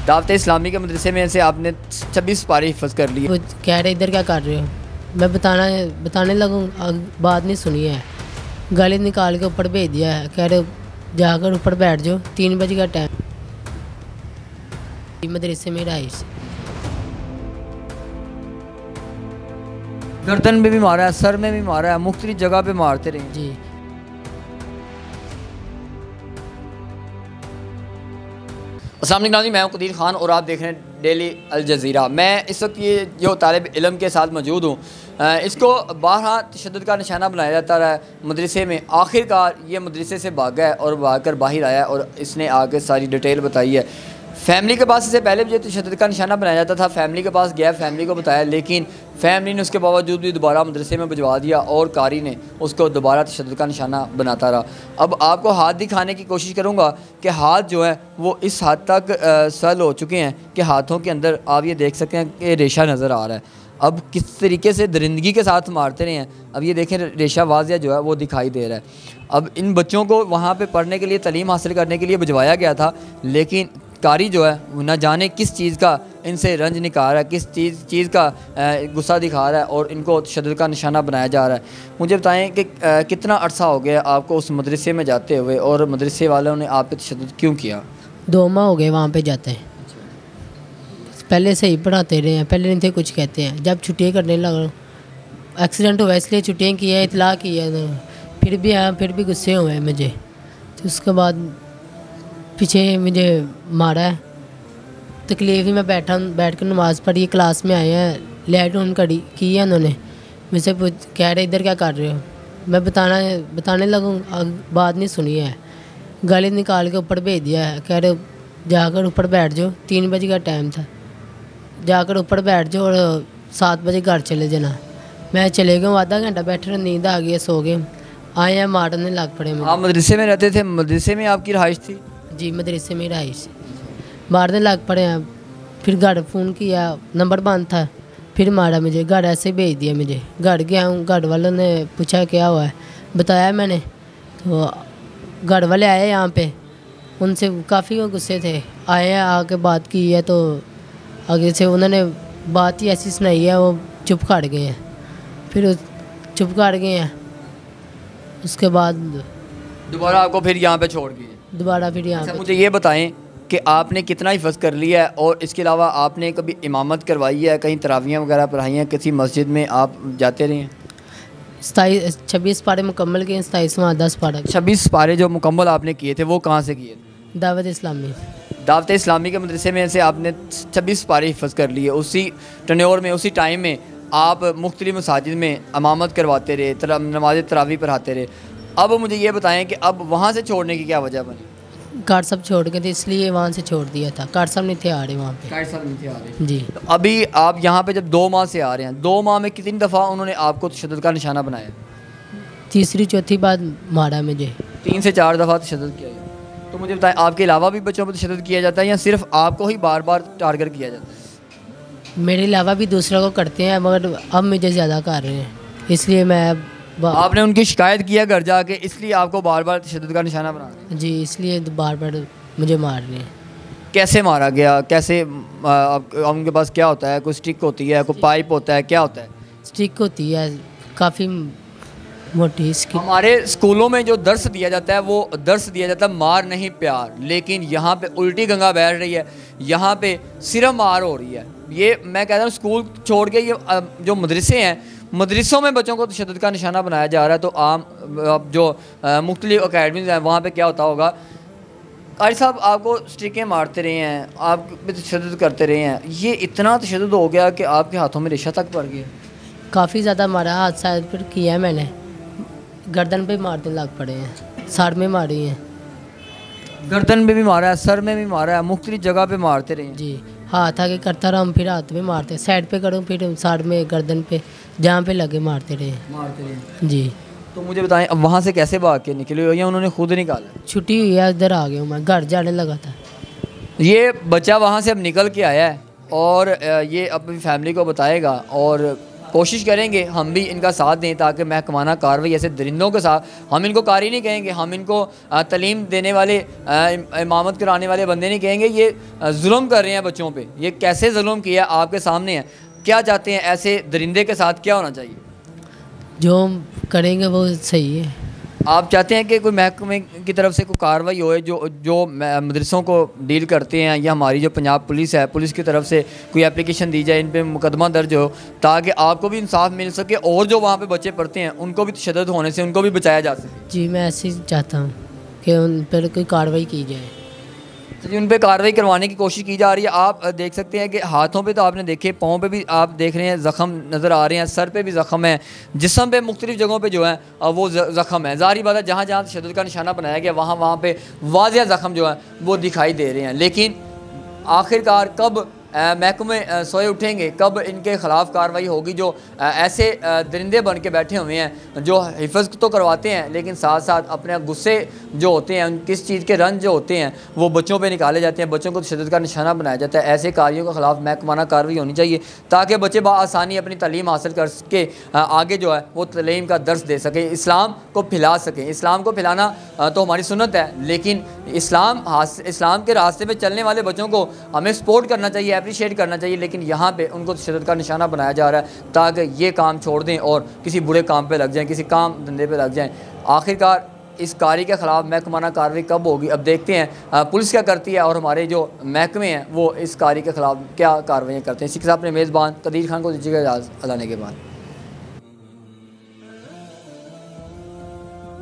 दावत इस्लामी के मदरसे में से आपने 26 पारे हिफ्ज़ कर लिए। वो कह रहे इधर क्या कर रहे हो, मैं बताने लगूँ, बात नहीं सुनी है, गाली निकाल के ऊपर भेज दिया है। कह रहे जाकर ऊपर बैठ जाओ, 3 बजे का टाइम। मदरसे में रहाइश गर्दन में भी मारा है, सर में भी मारा है, मुख्तलिफ जगह पे मारते रहे जी। अस्सलाम वालेकुम नाज़रीन, मैं हूं कदीर खान और आप देख रहे हैं डेली अल जज़ीरा। मैं इस वक्त ये जो तालिब इल्म के साथ मौजूद हूँ, इसको बारहा तशद्दुद का निशाना बनाया जाता रहा है मदरसे में। आखिरकार ये मदरसे से भागा है और भाग कर बाहर आया और इसने आगे सारी डिटेल बताई है। फैमिली के पास इससे पहले भी तशद्दुद का निशाना बनाया जाता था, फैमिली के पास गया, फैमिली को बताया, लेकिन फैमिली ने उसके बावजूद भी दोबारा मदरसे में भिजवा दिया और कारी ने उसको दोबारा तशद्दुद का निशाना बनाता रहा। अब आपको हाथ दिखाने की कोशिश करूँगा कि हाथ जो है वो इस हद तक सल हो चुके हैं कि हाथों के अंदर आप ये देख सकते हैं कि रेशा नज़र आ रहा है। अब किस तरीके से दरिंदगी के साथ मारते रहे हैं, अब ये देखें रेशा वाज़िया जो है वो दिखाई दे रहा है। अब इन बच्चों को वहाँ पे पढ़ने के लिए, तालीम हासिल करने के लिए भिजवाया गया था, लेकिन कारी जो है न जाने किस चीज़ का इनसे रंज निकाल रहा है, किस चीज़ का गुस्सा दिखा रहा है और इनको तशद्दुद का निशाना बनाया जा रहा है। मुझे बताएं कि कितना अरसा हो गया आपको उस मदरसे में जाते हुए और मदरसे वालों ने आप पे तशद्दुद क्यों किया? 2 माह हो गए वहाँ पे जाते हैं। पहले सही पढ़ाते रहे हैं, पहले नहीं थे कुछ कहते हैं। जब छुट्टियाँ करने लगा, एक्सीडेंट हुआ इसलिए छुट्टियाँ की है, इतला की है, फिर भी आया, फिर भी गुस्से हुए मुझे। तो उसके बाद पीछे मुझे मारा है, तकलीफ ही में बैठ कर नमाज़ पढ़ी, क्लास में आए हैं, लाइट ऑन की है उन्होंने, मुझसे कह रहे इधर क्या कर रहे हो, मैं बताने लगूँ, बात नहीं सुनी है, गाली निकाल के ऊपर भेज दिया है। कह रहे जाकर ऊपर बैठ जाओ, 3 बजे का टाइम था, जाकर ऊपर बैठ जाओ और 7 बजे घर चले जाना। मैं चले गया, आधा घंटा बैठे रहे, नींद आ गई, सो गए, आए हैं मारने लग पड़े। आप मदरसे में रहते थे? मदरसे में आपकी रहाइश थी? जी, मदरसे में रहाइश, मारने लग पड़े हैं। फिर घर फ़ोन किया, नंबर बंद था, फिर मारा मुझे, घर ऐसे भेज दिया मुझे। घर गया हूँ, घर वालों ने पूछा क्या हुआ है, बताया मैंने, तो घर वाले आए यहाँ पे, उनसे काफ़ी गुस्से थे, आए हैं, आके बात की है, तो आगे से उन्होंने बात ही ऐसी सुनाई है, वो चुप कर गए हैं। फिर चुप कर गए हैं, उसके बाद दोबारा आपको फिर यहाँ पे छोड़ गए? दोबारा फिर यहाँ। अच्छा, मुझे ये बताएं कि आपने कितना हिफ़्ज़ कर लिया है और इसके अलावा आपने कभी इमामत करवाई है, कहीं तरावियाँ वगैरह पढ़ाई हैं, किसी मस्जिद में आप जाते रहे हैं? 26 पारे मुकम्मल किए, 27वां 10 पारा। 26 पारे जो मुकम्मल आपने किए थे वो कहाँ से किए थे? दावत इस्लामी। दावत इस्लामी के मदरसे में से आपने 26 पारे हिफ़्ज़ कर लिए। उसी टन्योर में, उसी टाइम में आप मुख्तलिफ मसाजिद में इमामत करवाते रहे, नमाज तरावी पढ़ाते रहे। अब मुझे ये बताएं कि अब वहाँ से छोड़ने की क्या वजह बनी? कार साहब छोड़ गए थे, इसलिए वहाँ से छोड़ दिया था। कार साहब नहीं थे आ रहे वहाँ पे। कार साहब नहीं थे आ रहे जी। तो अभी आप यहाँ पे जब 2 माह से आ रहे हैं, 2 माह में कितनी दफ़ा उन्होंने आपको तशद्दुद का निशाना बनाया? तीसरी चौथी बार मारा मुझे। 3 से 4 दफ़ा तशद्दुद किया गया। तो मुझे बताएं, आपके अलावा भी बच्चों पर तशद्दुद किया जाता है या सिर्फ आपको ही बार बार टारगेट किया जाता है? मेरे अलावा भी दूसरों को करते हैं, मगर अब मुझे ज़्यादा कर रहे हैं, इसलिए मैं आपने उनकी शिकायत किया घर जाके, इसलिए आपको बार बार तशद्दुद का निशाना बना रहे हैं? जी, इसलिए बार बार मुझे मार रहे हैं। कैसे मारा गया? कैसे उनके पास क्या होता है? कोई स्टिक होती है, कोई पाइप होता है, क्या होता है? स्टिक होती है, काफ़ी मोटी इसकी। हमारे स्कूलों में जो दर्स दिया जाता है वो दर्स दिया जाता है मार नहीं प्यार, लेकिन यहाँ पे उल्टी गंगा बह रही है, यहाँ पे सिर्फ मार हो रही है। ये मैं कहता हूँ स्कूल छोड़ के ये जो मदरसे हैं, मदरसों में बच्चों को तशद्दुद का निशाना बनाया जा रहा है। तो आम जो मुख्तलिफ अकेडमीज़ हैं वहाँ पे क्या होता होगा? कारी साहब आपको स्टिकें मारते रहे हैं, आप पे तशद्दुद करते रहे हैं, ये इतना तशद्दुद हो गया कि आपके हाथों में रेशा तक पड़ गया? काफ़ी ज़्यादा मारा, हाथ साइड पर किया है मैंने, गर्दन पे मारने लग पड़े हैं, सर में मारी हैं। गर्दन में भी मारा है, सर में भी मारा है, मुख्तलिफ जगह पे मारते रहे हैं? जी, हाथ आगे करता रहा, फिर हाथ में मारते, साइड पे करूँ, फिर सर में, गर्दन पे, जहाँ पे लगे मारते रहे। जी। तो मुझे बताएं, अब वहाँ से कैसे भाग के निकले हो या उन्होंने खुद निकाला? छुट्टी हुई है, इधर आ गया हूँ मैं, घर जाने लगा था। ये बच्चा वहाँ से अब निकल के आया है और ये अपनी फैमिली को बताएगा और कोशिश करेंगे हम भी इनका साथ दें ताकि महकमाना कार्रवाई ऐसे दरिंदों के साथ, हम इनको कारी नहीं कहेंगे, हम इनको तालीम देने वाले इमामत कराने वाले बंदे नहीं कहेंगे, ये जुल्म कर रहे हैं बच्चों पे। ये कैसे जुल्म किया आपके सामने है। क्या चाहते हैं ऐसे दरिंदे के साथ क्या होना चाहिए? जो हम करेंगे वो सही है। आप चाहते हैं कि कोई महकमे की तरफ से कोई कार्रवाई होए जो मदरसों को डील करते हैं, या हमारी जो पंजाब पुलिस है, पुलिस की तरफ से कोई एप्लीकेशन दी जाए, इन पे मुकदमा दर्ज हो, ताकि आपको भी इंसाफ मिल सके और जो वहाँ पे बच्चे पढ़ते हैं उनको भी तशद्दुद होने से उनको भी बचाया जा सके। जी मैं ऐसे ही चाहता हूँ कि उन पर कोई कार्रवाई की जाए। जी उन पर कार्रवाई करवाने की कोशिश की जा रही है। आप देख सकते हैं कि हाथों पे तो आपने देखे, पाँव पे भी आप देख रहे हैं ज़ख़म नज़र आ रहे हैं, सर पे भी ज़ख़म है, जिस्म पे मुख्तलिफ़ जगहों पे जो है वो ज़ख़म है। ज़ाहिर बात है जहाँ जहाँ तशद्दुद का निशाना बनाया गया वहाँ पे वाज़िया ज़ख़म जो है वो दिखाई दे रहे हैं। लेकिन आखिरकार कब महकमे सोए उठेंगे, कब इनके ख़िलाफ़ कार्रवाई होगी जो ऐसे दरिंदे बन के बैठे हुए हैं, जो हिफ़्ज़ तो करवाते हैं लेकिन साथ साथ अपने गुस्से जो होते हैं, किस चीज़ के रंज जो होते हैं वो बच्चों पे निकाले जाते हैं, बच्चों को तशद्दुद का निशाना बनाया जाता है। ऐसे कार्यों के ख़िलाफ़ महकमाना कार्रवाई होनी चाहिए ताकि बच्चे बआसानी अपनी तालीम हासिल कर सके, आगे जो है वो तालीम का दर्स दे सकें, इस्लाम को फैला सकें। इस्लाम को फैलाना तो हमारी सुन्नत है, लेकिन इस्लाम के रास्ते पर चलने वाले बच्चों को हमें सपोर्ट करना चाहिए, अप्रिशिएट करना चाहिए। लेकिन यहाँ पे उनको तशद्दुद का निशाना बनाया जा रहा है ताकि ये काम छोड़ दें और किसी बुरे काम पे लग जाएं, किसी काम धंधे पे लग जाएं। आखिरकार इस कारी के ख़िलाफ़ महकमाना कार्रवाई कब होगी, अब देखते हैं पुलिस क्या करती है और हमारे जो महकमे हैं वो इस कारी के ख़िलाफ़ क्या कार्रवाई करते हैं। इसी के साथ अपने मेज़बान कदीर खान को दीजिएगा इजाज़त, अल्लाह ने के बाद।